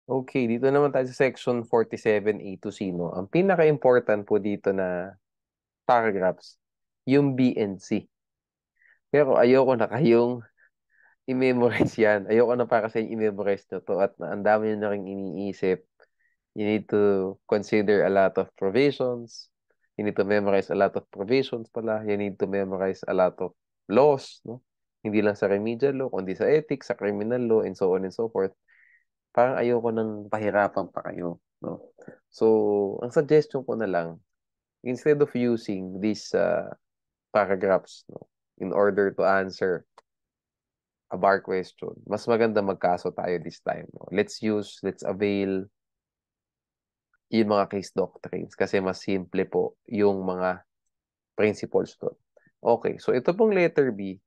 Okay, dito naman tayo sa section 47A to C, no? Ang pinaka-important po dito na paragraphs, yung B and C. Pero ayoko na kayong i-memorize yan. Ayoko na para sa i-memorize nyo to at ang dami nyo na rin iniisip. You need to consider a lot of provisions. You need to memorize a lot of provisions pala. You need to memorize a lot of laws, no? Hindi lang sa remedial law, kundi sa ethics, sa criminal law, and so on and so forth. Parang ayoko nang pahirapan pa kayo, no? So, ang suggestion ko na lang, instead of using these paragraphs, no, in order to answer a bar question, mas maganda magkaso tayo this time, no? Let's avail yung mga case doctrines kasi mas simple po yung mga principles doon. Okay, so ito pong letter B,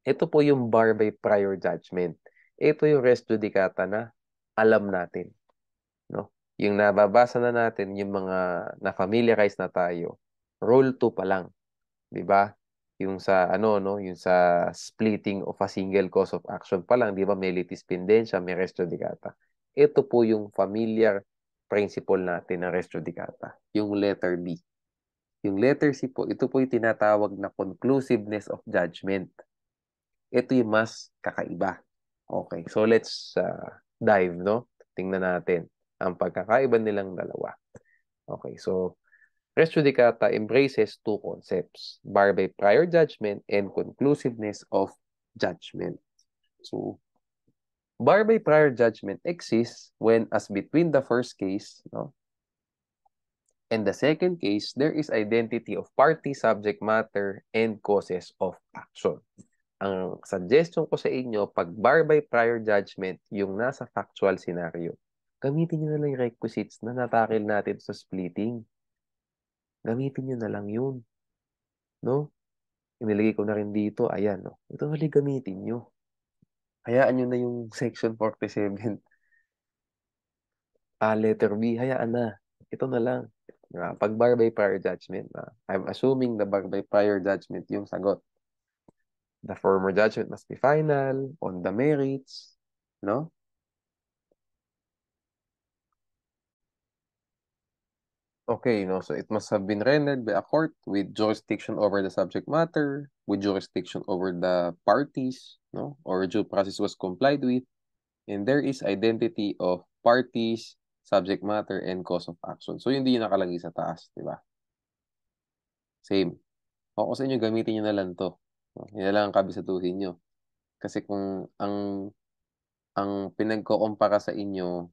ito po yung bar by prior judgment. Ito yung res judicata na alam natin, no? Yung nababasa na natin, yung mga na-familiarize na tayo, rule 2 pa lang, di ba? Yung sa ano no, yung sa splitting of a single cause of action pa lang, di ba? May litis pendentia, may res judicata. Ito po yung familiar principle natin ng res judicata, yung letter B. Yung letter C po, ito po yung tinatawag na conclusiveness of judgment. Ito yung mas kakaiba. Okay, so let's dive, no? Tingnan natin ang pagkakaiba nilang dalawa. Okay, so res judicata embraces two concepts, bar by prior judgment and conclusiveness of judgment. So, bar by prior judgment exists when, as between the first case, no, and the second case, there is identity of party, subject matter, and causes of action. Ang suggestion ko sa inyo, pag bar by prior judgment, yung nasa factual scenario, gamitin nyo na lang yung requisites na natakil natin sa splitting. Gamitin nyo na lang yun. No? Inilagay ko na rin dito. Ayan, no? Ito hali gamitin nyo. Hayaan nyo na yung section 47. Letter B, hayaan na. Ito na lang. Pag bar by prior judgment, I'm assuming na bar by prior judgment yung sagot. The former judgment must be final on the merits, no? Okay, no, so it must have been rendered by a court with jurisdiction over the subject matter, with jurisdiction over the parties, no, or due process was complied with, and there is identity of parties, subject matter, and cause of action. So, hindi yun nakalagay sa taas, di ba? Same. O kung sa inyo, gamitin nyo na lang to. No? Yun na lang ang kabisatuhin nyo. Kasi kung ang pinagkukumpara sa inyo,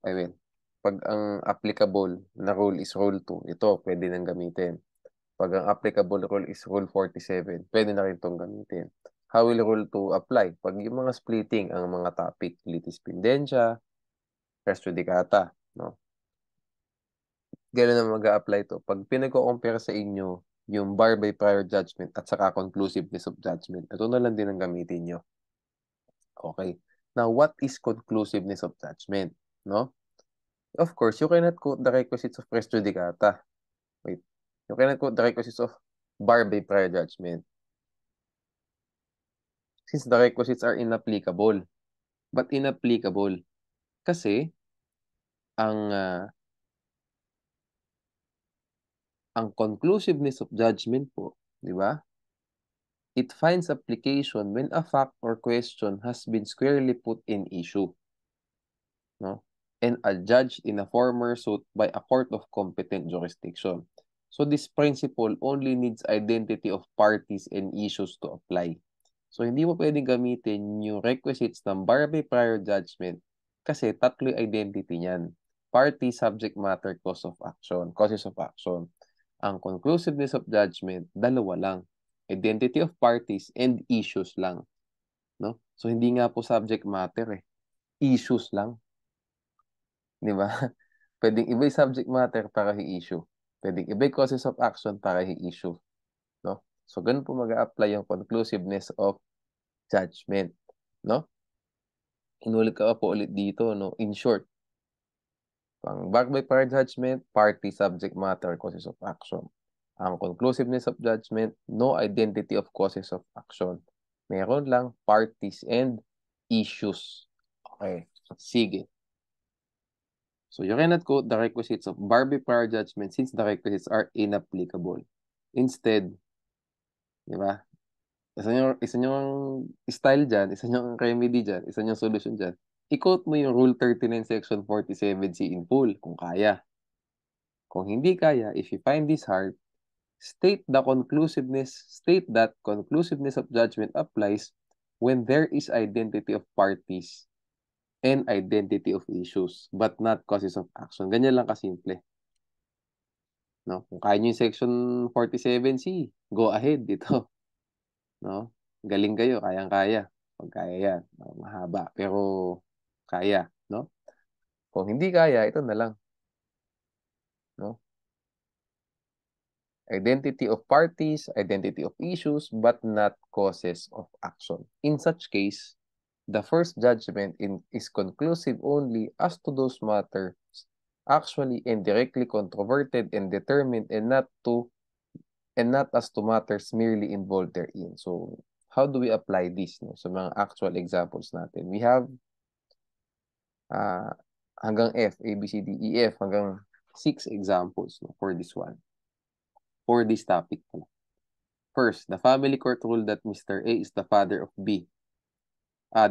I mean, pag ang applicable na rule is rule 2, ito, pwede nang gamitin. Pag ang applicable rule is rule 47, pwede na rin itong gamitin. How will rule 2 apply? Pag yung mga splitting, ang mga topic, litis pendentia, res judicata, no? Ganun na mag-a-apply to. Pag pinagko-compare sa inyo yung bar by prior judgment at saka conclusiveness of judgment, ito na lang din ang gamitin nyo. Okay. Now, what is conclusiveness of judgment? No? Of course, you cannot quote the requisites of res judicata. Wait. You cannot quote the requisites of bar by prior judgment since the requisites are inapplicable. But inapplicable kasi ang ang conclusiveness of judgment po, di ba? It finds application when a fact or question has been squarely put in issue, no? And adjudged in a former suit by a court of competent jurisdiction. So this principle only needs identity of parties and issues to apply. So hindi mo pwedeng gamitin yung requisites ng bar by prior judgment kasi tatlo yung identity niyan. Party, subject matter, cause of action, causes of action. Ang conclusiveness of judgment, dalawa lang. Identity of parties and issues lang. No? So hindi nga po subject matter eh. Issues lang. Di ba? Pwedeng iba yung subject matter para i-issue. Pwedeng iba yung causes of action para i-issue. No? So, ganun po mag-a-apply yung conclusiveness of judgment. No? Inulit ka po ulit dito. No? In short, pang back by prior judgment, party, subject matter, causes of action. Ang conclusiveness of judgment, no identity of causes of action. Meron lang parties and issues. Okay. Sige. So you cannot quote the requisites of Barbie prior judgment since the requisites are inapplicable. Instead, di ba? Isa nyo ang style dyan, isa nyo ang remedy dyan, isa nyo ang solution dyan. I-quote mo yung Rule 39 Section 47C in full kung kaya. Kung hindi kaya, if you find this hard, state that conclusiveness of judgment applies when there is identity of parties and identity of issues, but not causes of action. Ganyan lang kasimple. No? Kung kaya nyo yung Section 47C, go ahead dito. No? Galing kayo, kayang-kaya. Pag kaya yan, mahaba. Pero kaya, no? Kung hindi kaya, ito na lang. No? Identity of parties, identity of issues, but not causes of action. In such case, the first judgment is conclusive only as to those matters actually and directly controverted and determined and not as to matters merely involved therein. So, how do we apply this, no? So, mga actual examples natin. We have hanggang F, A, B, C, D, E, F, hanggang 6 examples, no, for this one. For this topic. First, the family court ruled that Mr. A is the father of B.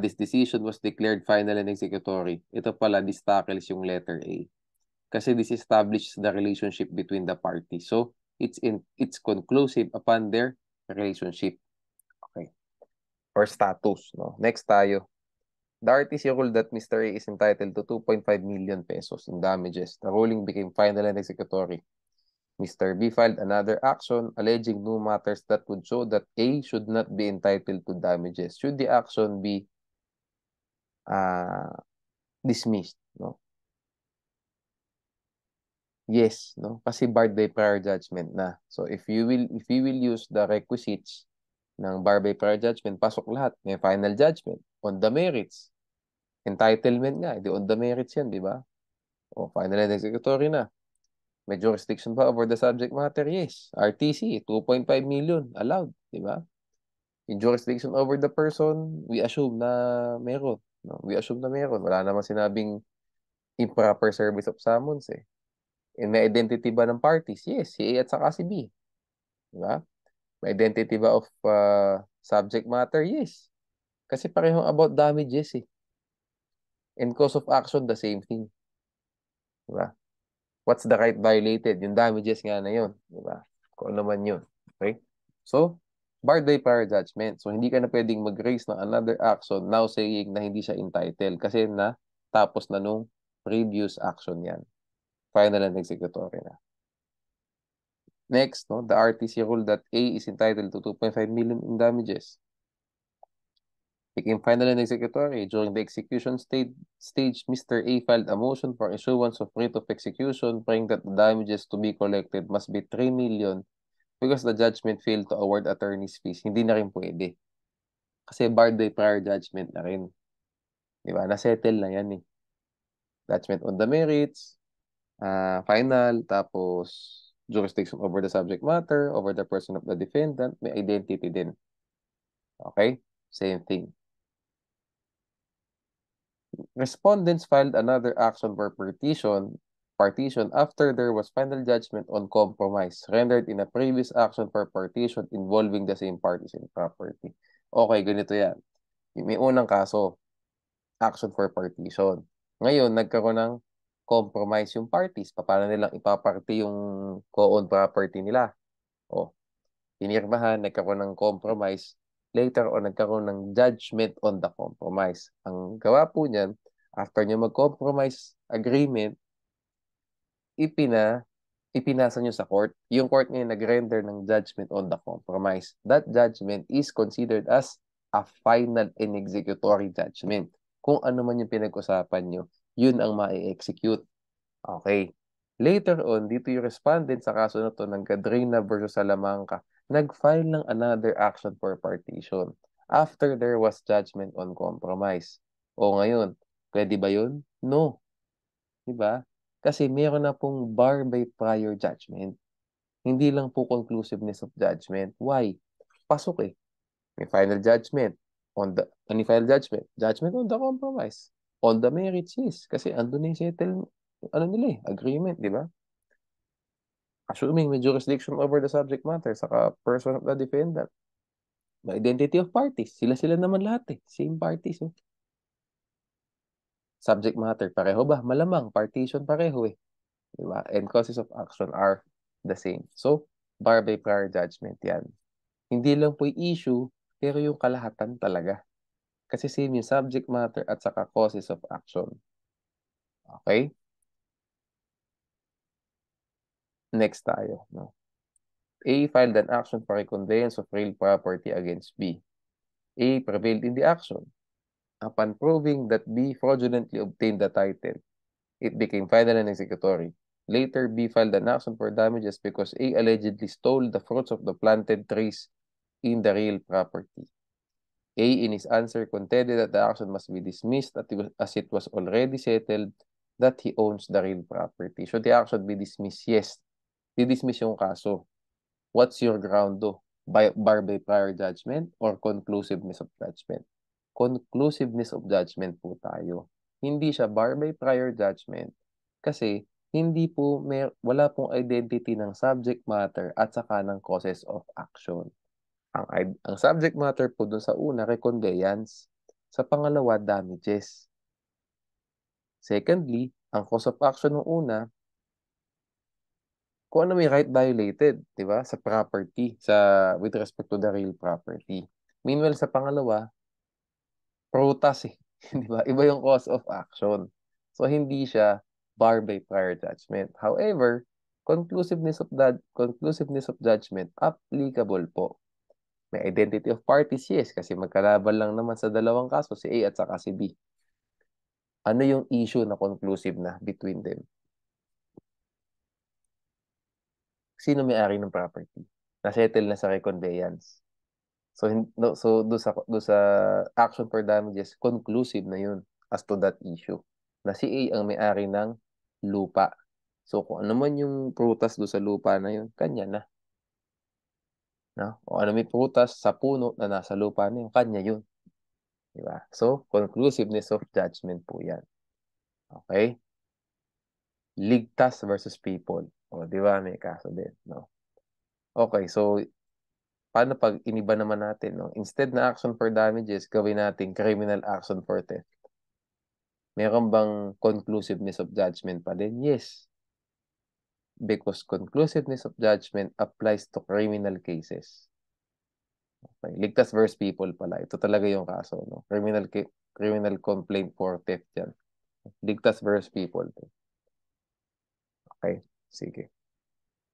This decision was declared final and executory. Ito pala, this tackles yung letter A. Kasi this establishes the relationship between the parties. So, it's conclusive upon their relationship. Okay. Or status, no? Next tayo. The RTC ruled that Mr. A is entitled to 2.5 million pesos in damages. The ruling became final and executory. Mr. B filed another action alleging new matters that would show that A should not be entitled to damages. Should the action be dismissed, no? Yes, no? Kasi barred by prior judgment na. So if you will use the requisites ng barred by prior judgment, pasok lahat. May final judgment on the merits. Entitlement nga, di on the merits yan, di ba? O final and executory na. May jurisdiction ba over the subject matter? Yes. RTC, 2.5 million allowed, di ba? Yung jurisdiction over the person, we assume na meron. No? We assume na meron. Wala namang sinabing improper service of summons eh. And may identity ba ng parties? Yes, si A at saka si B. Di ba? May identity ba of subject matter? Yes. Kasi parehong about damages eh. And cause of action, the same thing. Di ba? What's the right violated? Yung damages nga na yun. Diba? Kung ano man yun. Okay? So, barred by prior judgment. So, hindi ka na pwedeng mag-raise ng another action now saying na hindi siya entitled kasi na tapos na nung previous action yan. Final and executory na. Next, no, the RTC ruled that A is entitled to 2.5 million in damages. Became final and executory. During the execution stage, Mr. A filed a motion for issuance of writ of execution, praying that the damages to be collected must be 3 million because the judgment failed to award attorney's fees. Hindi na rin pwede. Kasi barred by prior judgment na rin. Di ba? Na-settle na yan eh. Judgment on the merits, final, tapos jurisdiction over the subject matter, over the person of the defendant, may identity din. Okay? Same thing. Respondents filed another action for partition after there was final judgment on compromise rendered in a previous action for partition involving the same parties and property. Okay, ganito yan. May unang kaso, action for partition. Ngayon, nagkaroon ng compromise yung parties. Paano nilang ipaparty yung co-owned property nila? O, pinirmahan, nagkaroon ng compromise. Later on, nagkaroon ng judgment on the compromise. Ang gawa po niyan, after nyo mag-compromise agreement, ipinasa nyo sa court. Yung court ngayon nag-render ng judgment on the compromise. That judgment is considered as a final and executory judgment. Kung ano man yung pinag-usapan nyo, yun ang ma-execute. Okay. Later on, dito yung respondent sa kaso na to ng Cadrina versus Salamanca, nag-file ng another action for partition after there was judgment on compromise. O ngayon, pwede ba yun? No. Diba? Kasi meron na pong bar by prior judgment. Hindi lang po conclusiveness of judgment. Why? Pasok eh. May final judgment on the final judgment. Judgment on the compromise. all the merits, yes. Kasi andun na yung settle, ano nila agreement, di ba? Assuming may jurisdiction over the subject matter, saka person of the defendant, the identity of parties, sila-sila naman lahat same parties. Subject matter, pareho ba? Malamang, partition pareho di ba? And causes of action are the same. So, bar by prior judgment yan. Hindi lang po yung issue, pero yung kalahatan talaga. Kasi same yung subject matter at saka causes of action. Okay? Next tayo. No? A filed an action for a conveyance of real property against B. A prevailed in the action. Upon proving that B fraudulently obtained the title, it became final and executory. Later, B filed an action for damages because A allegedly stole the fruits of the planted trees in the real property. A, in his answer, contended that the action must be dismissed as it was already settled that he owns the real property. Should the action be dismissed? Yes. Di-dismiss yung kaso. What's your ground do? Bar by prior judgment or conclusiveness of judgment? Conclusiveness of judgment po tayo. Hindi siya bar by prior judgment kasi hindi po wala pong identity ng subject matter at saka ng causes of action. Ang subject matter po dun sa una, reconveyance. Sa pangalawa, damages. Secondly, ang cause of action ng una, kung ano may right violated, di ba? Sa property, with respect to the real property. Meanwhile, sa pangalawa, prutas di ba? Iba yung cause of action. So, hindi siya bar by prior judgment. However, conclusiveness of judgment applicable po. May identity of parties, yes, kasi magkalaban lang naman sa dalawang kaso, si A at saka si B. Ano yung issue na conclusive na between them? Sino may-ari ng property? Nasettle na sa reconveyance. So, do sa action for damages, conclusive na yun as to that issue. Na si A ang may-ari ng lupa. So, kung ano man yung prutas do sa lupa na yun, kanya na. No? O ano may prutas sa puno na nasa lupa na yun, kanya yun. Diba? So, conclusiveness of judgment po yan. Okay? Ligtas versus people. O, di ba? May kaso din. No? Okay, so, paano pag iniba naman natin? No? Instead na action for damages, gawin natin criminal action for theft. Meron bang conclusiveness of judgment pa din? Yes. Because conclusiveness of judgment applies to criminal cases. Okay. Ligtas versus people pala. Ito talaga yung kaso. No? Criminal complaint for theft yan. Ligtas versus people. Okay, sige.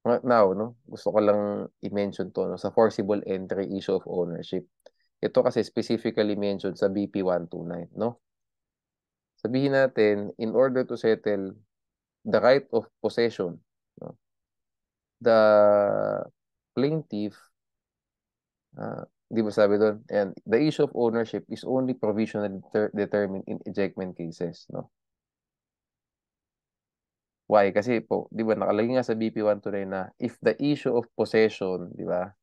Now, no, gusto ko lang i-mention to no, sa forcible entry issue of ownership. Ito kasi specifically mentioned sa BP 129, no? Sabihin natin, in order to settle the right of possession, no, the plaintiff, di ba sabi doon, and the issue of ownership is only provisionally determined in ejectment cases, no? Why? Kasi po, di ba, nakalagay nga sa BP 129 na if the issue of possession, di ba,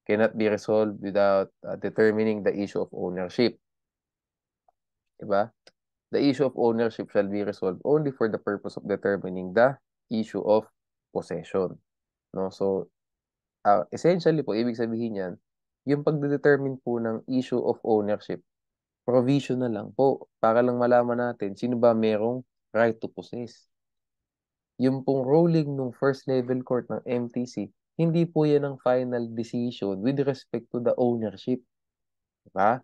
cannot be resolved without determining the issue of ownership. Di ba? The issue of ownership shall be resolved only for the purpose of determining the issue of possession. No? So, essentially po, ibig sabihin yan, yung pagdedetermine po ng issue of ownership, provisional lang po, para lang malaman natin sino ba merong right to possess. Yung pong ruling ng first level court ng MTC, hindi po yan ang final decision with respect to the ownership. Diba?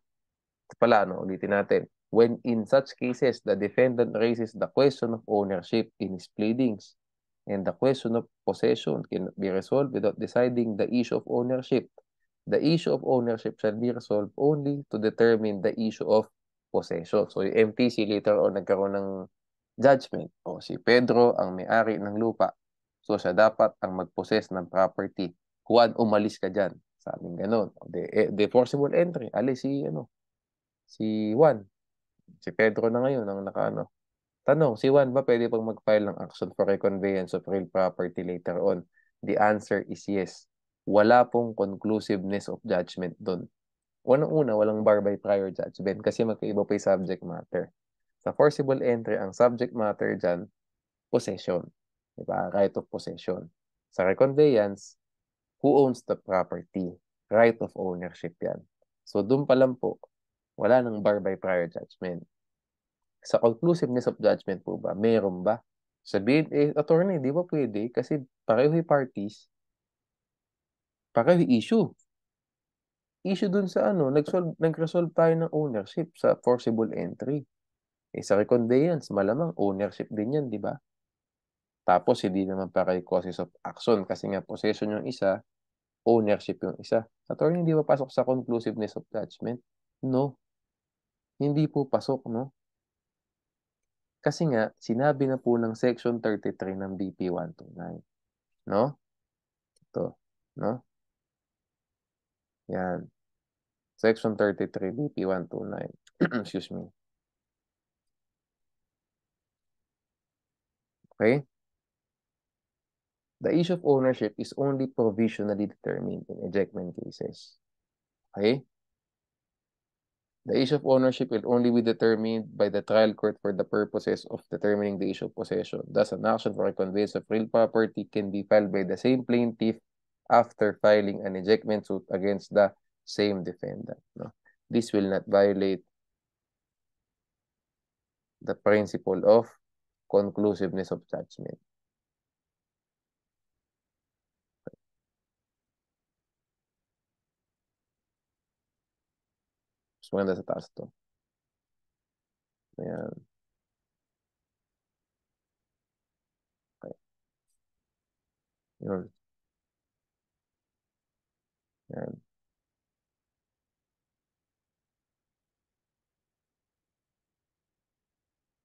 Ito pala, ulitin natin. When in such cases, the defendant raises the question of ownership in his pleadings, and the question of possession cannot be resolved without deciding the issue of ownership. The issue of ownership shall be resolved only to determine the issue of possession. So, yung MTC later on nagkaroon ng judgment. O, si Pedro ang may-ari ng lupa. So, siya dapat ang mag-possess ng property. Juan, umalis ka dyan. Sabing ganun. De forcible entry. Alis si Juan. Si Pedro na ngayon ang nakaano. Tanong, si Juan ba pwede pang mag-file ng action for reconveyance of real property later on? The answer is yes. Wala pong conclusiveness of judgment doon. Unang-una, walang bar by prior judgment kasi magkaiba pa yung subject matter. Sa forcible entry, ang subject matter dyan, possession. Diba? Right of possession. Sa reconveyance, who owns the property? Right of ownership yan. So, dun pa lang po, wala nang bar by prior judgment. Sa conclusiveness of judgment po ba, meron ba? Sabihin, attorney, di ba pwede? Kasi pareho yung parties, pareho yung issue. Issue dun sa ano, nag-resolve tayo ng ownership sa forcible entry. Sa reconveyance, malamang ownership din yan, di ba? Tapos, hindi naman pareho causes of action kasi nga possession yung isa, ownership yung isa. Attorney, hindi ba pasok sa conclusiveness of judgment? No, hindi po pasok, no? Kasi nga, sinabi na po ng Section 33 ng BP 129. No? Ito. No? Yan. Section 33, BP 129. Excuse me. Okay? The issue of ownership is only provisionally determined in ejectment cases. Okay? The issue of ownership will only be determined by the trial court for the purposes of determining the issue of possession. Thus, an action for a conveyance of real property can be filed by the same plaintiff after filing an ejectment suit against the same defendant. No? This will not violate the principle of conclusiveness of judgment. Mas maganda sa taas to. Ayan. Okay. Yun. Ayan.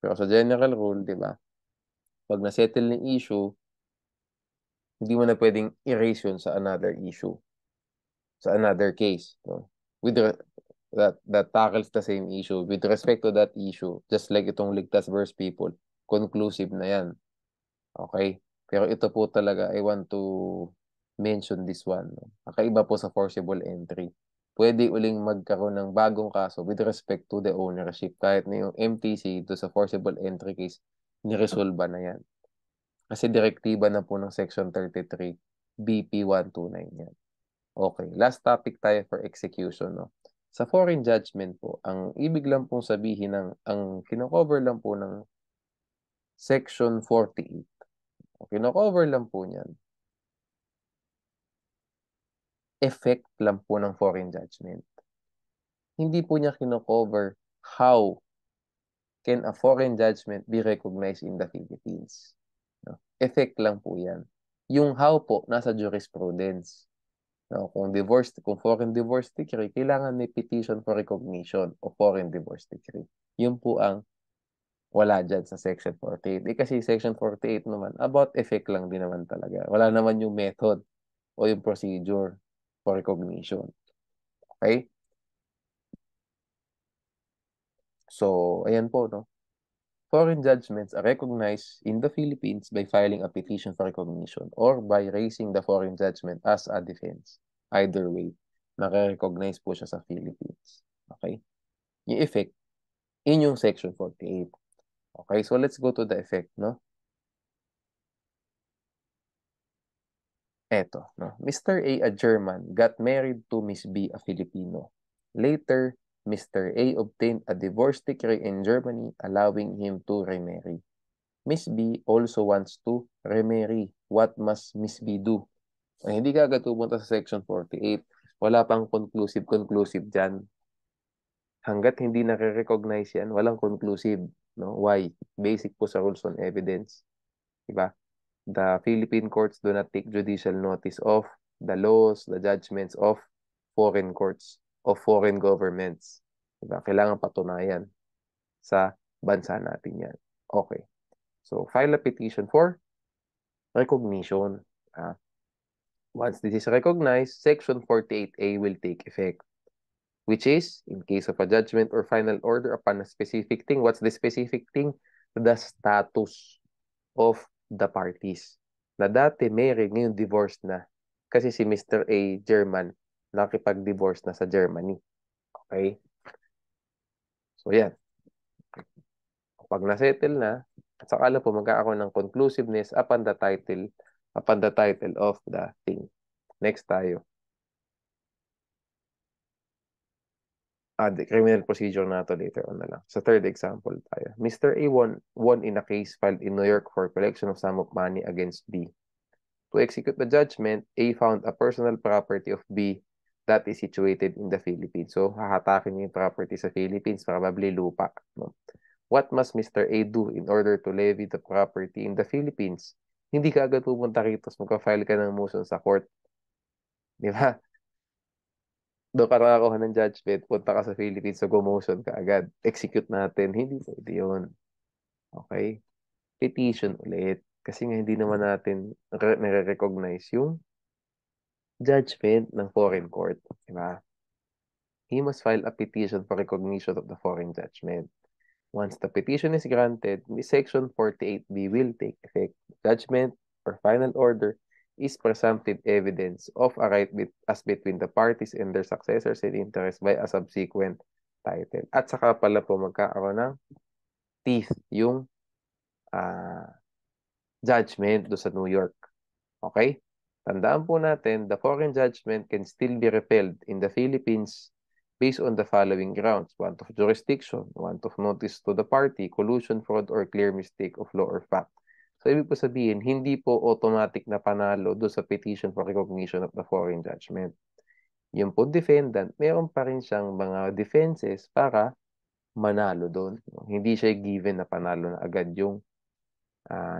Pero sa general rule, di ba? Pag na-settle ng issue, hindi mo na pwedeng erase yun sa another issue. Sa another case. No? With that tackles the same issue. With respect to that issue, just like itong Ligtas versus People, conclusive na yan. Okay? Pero ito po talaga, I want to mention this one. No? Kakaiba po sa forcible entry. Pwede uling magkaroon ng bagong kaso with respect to the ownership. Kahit na yung MTC do sa forcible entry case, niresolve na yan. Kasi direktiba na po ng Section 33, BP 129 yan. Okay, last topic tayo for execution. No? Sa foreign judgment po, ang ibig lang pong sabihin ang kinocover lang po ng Section 48. Kinocover lang po niyan, effect lang po ng foreign judgment. Hindi po niya kinocover how can a foreign judgment be recognized in the Philippines. No? Effect lang po yan. Yung how po, nasa jurisprudence. No, kung foreign divorce decree, kailangan may petition for recognition of foreign divorce decree. Yun po ang wala dyan sa Section 48. Kasi Section 48 naman, about effect lang din naman talaga. Wala naman yung method o yung procedure for recognition. Okay? So, ayan po, no? Foreign judgments are recognized in the Philippines by filing a petition for recognition or by raising the foreign judgment as a defense. Either way, nare-recognize po siya sa Philippines. Okay? Yung effect, in yung Section 48. Okay, so let's go to the effect, no? Eto, no? Mr. A German, got married to Miss B, a Filipino. Later, Mr. A obtained a divorce decree in Germany allowing him to remarry. Miss B also wants to remarry. What must Miss B do? Ay, hindi ka agad pupunta sa Section 48. Wala pang conclusive dyan. Hanggat hindi nare-recognize yan, walang conclusive. No? Why? Basic po sa rules on evidence. Diba? The Philippine courts do not take judicial notice of the laws, the judgments of foreign courts, of foreign governments. Diba? Kailangan patunayan sa bansa natin yan. Okay. So, file a petition for recognition. Once this is recognized, Section 48A will take effect, which is, in case of a judgment or final order upon a specific thing, what's the specific thing? The status of the parties. Na dati married, ngayon divorced na. Kasi si Mr. A, German, nakipag-divorce na sa Germany. Okay? So, yan. Pag na-settle na, at saka lang po magkakaroon ng conclusiveness upon the title of the thing. Next tayo. The criminal procedure na to later on na lang. Sa third example tayo. Mr. A won in a case filed in New York for collection of sum of money against B. To execute the judgment, A found a personal property of B that is situated in the Philippines. So, hahatakin niya yung property sa Philippines, probably lupa. No? What must Mr. A do in order to levy the property in the Philippines? Hindi ka agad pupunta rito, magka-file ka ng motion sa court. Di ba? Doon ka nakakuha ng judgment, punta ka sa Philippines, so motion ka agad. Execute natin. Hindi pwede yun. Okay? Petition ulit. Kasi nga hindi naman natin nare-recognize yung judgment ng foreign court. Diba? He must file a petition for recognition of the foreign judgment. Once the petition is granted, Section 48B will take effect. Judgment or final order is presumptive evidence of a right as between the parties and their successors in interest by a subsequent title. At saka pala po magkakaroon ng teeth yung judgment do sa New York. Okay? Tandaan po natin, the foreign judgment can still be repealed in the Philippines based on the following grounds. Want of jurisdiction, want of notice to the party, collusion, fraud, or clear mistake of law or fact. So, ibig po sabihin, hindi po automatic na panalo do sa petition for recognition of the foreign judgment. Yung po defendant, meron pa rin siyang mga defenses para manalo doon. Hindi siya given na panalo na agad yung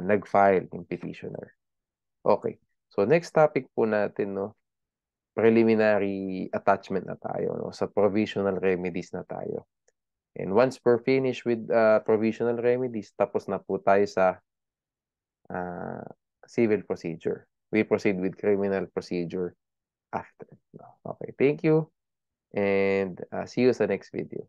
nag-file yung petitioner. Okay. So, next topic po natin, no, preliminary attachment na tayo, no, sa provisional remedies na tayo. And once we're finished with provisional remedies, tapos na po tayo sa civil procedure. We proceed with criminal procedure after. Okay, thank you, and see you sa next video.